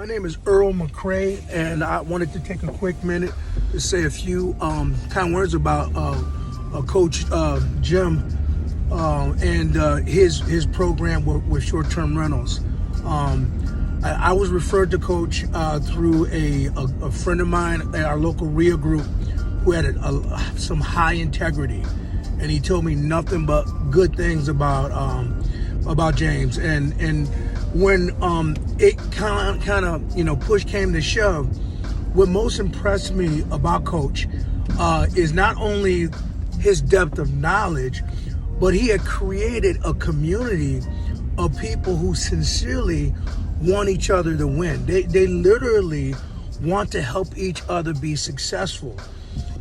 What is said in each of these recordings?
My name is Earl McCray, and I wanted to take a quick minute to say a few kind words about Coach Jim and his program with short-term rentals. I was referred to Coach through a friend of mine at our local RIA group who had some high integrity, and he told me nothing but good things about James. And when it kind of push came to shove, what most impressed me about Coach is not only his depth of knowledge, but he had created a community of people who sincerely want each other to win. They literally want to help each other be successful,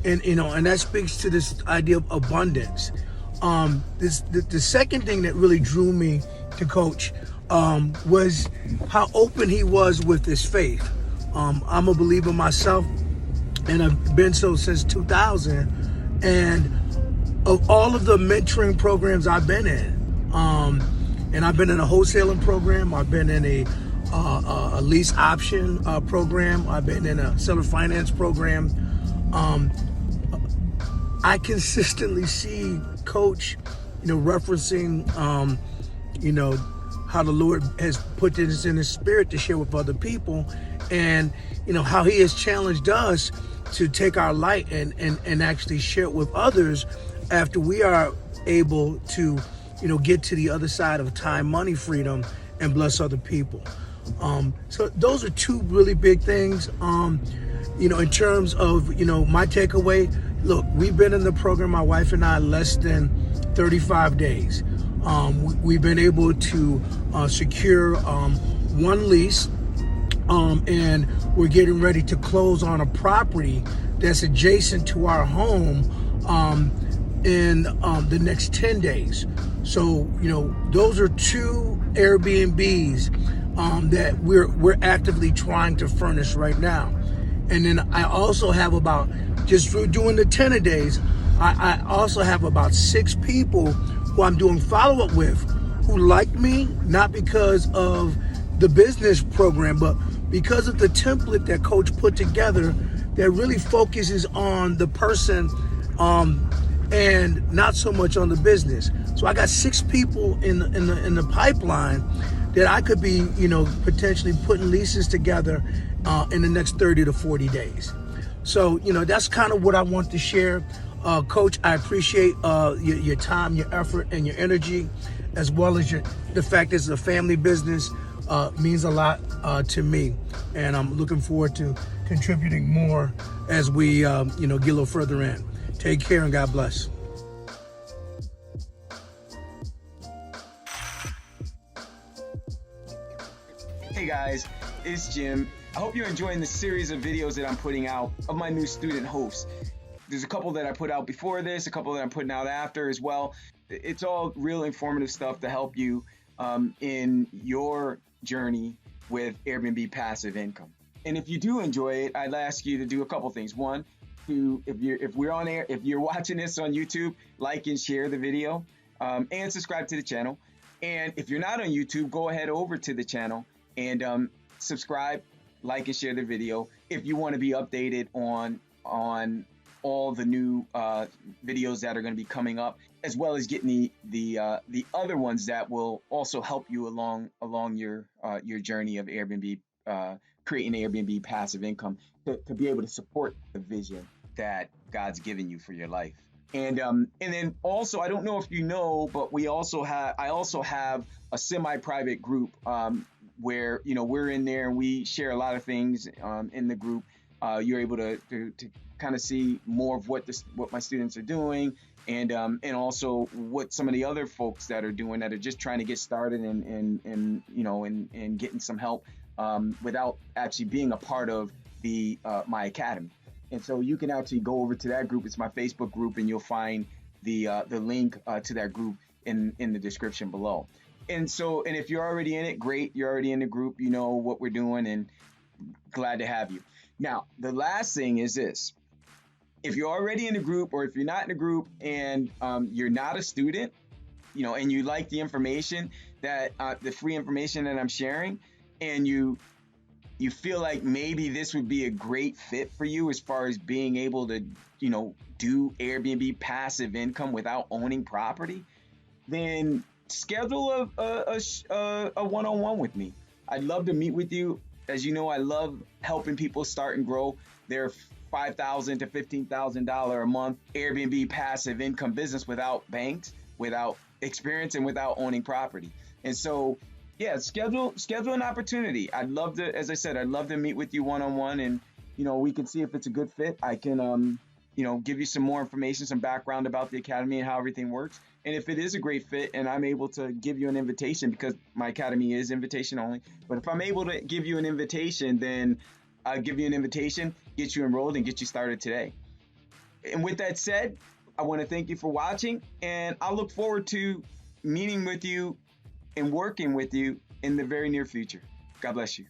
and that speaks to this idea of abundance. The second thing that really drew me to Coach was how open he was with his faith. I'm a believer myself, and I've been so since 2000. And of all of the mentoring programs I've been in, and I've been in a wholesaling program, I've been in a lease option program, I've been in a seller finance program. I consistently see Coach, referencing, how the Lord has put this in his spirit to share with other people, and how he has challenged us to take our light and actually share it with others after we are able to get to the other side of time, money, freedom, and bless other people. So those are two really big things. In terms of my takeaway, look, we've been in the program, my wife and I, less than 35 days. We've been able to secure one lease, and we're getting ready to close on a property that's adjacent to our home in the next 10 days. So, those are two Airbnbs that we're actively trying to furnish right now. And then I also have about, just through doing the 10 days, I also have about 6 people who I'm doing follow-up with who like me, not because of the business program, but because of the template that Coach put together that really focuses on the person and not so much on the business. So I got 6 people in the pipeline that I could be, potentially putting leases together in the next 30 to 40 days. So, that's kind of what I want to share. Coach, I appreciate your time, your effort, and your energy, as well as the fact that it's a family business means a lot to me. And I'm looking forward to contributing more as we, get a little further in. Take care and God bless. Hey guys, it's Jim. I hope you're enjoying the series of videos that I'm putting out of my new student hosts. There's a couple that I put out before this, a couple that I'm putting out after as well. It's all real informative stuff to help you in your journey with Airbnb passive income. And if you do enjoy it, I'd ask you to do a couple things. One, if we're on air, if you're watching this on YouTube, like and share the video, and subscribe to the channel. And if you're not on YouTube, go ahead over to the channel and subscribe, like, and share the video if you want to be updated on all the new videos that are going to be coming up, as well as getting the other ones that will also help you along your journey of Airbnb, creating Airbnb passive income to be able to support the vision that God's given you for your life. And then also, I don't know if you know, but I also have a semi-private group where we're in there and we share a lot of things in the group. You're able to kind of see more of what my students are doing, and also what some of the other folks that are doing that are just trying to get started and getting some help without actually being a part of my academy. And so you can actually go over to that group. It's my Facebook group, and you'll find the link to that group in the description below. And if you're already in it, great. You're already in the group. You know what we're doing, and glad to have you. Now, the last thing is this. If you're already in the group, or if you're not in the group and you're not a student, and you like the information the free information that I'm sharing, and you you feel like maybe this would be a great fit for you as far as being able to, do Airbnb passive income without owning property, then schedule a one-on-one with me. I'd love to meet with you. As you know, I love helping people start and grow their $5,000 to $15,000 a month Airbnb passive income business without banks, without experience, and without owning property. And so, yeah, schedule an opportunity. I'd love to, as I said, I'd love to meet with you one-on-one, and we can see if it's a good fit. I can give you some more information, some background about the academy and how everything works. And if it is a great fit and I'm able to give you an invitation, because my academy is invitation only, but if I'm able to give you an invitation, then I'll give you an invitation, get you enrolled, and get you started today. And with that said, I want to thank you for watching, and I look forward to meeting with you and working with you in the very near future. God bless you.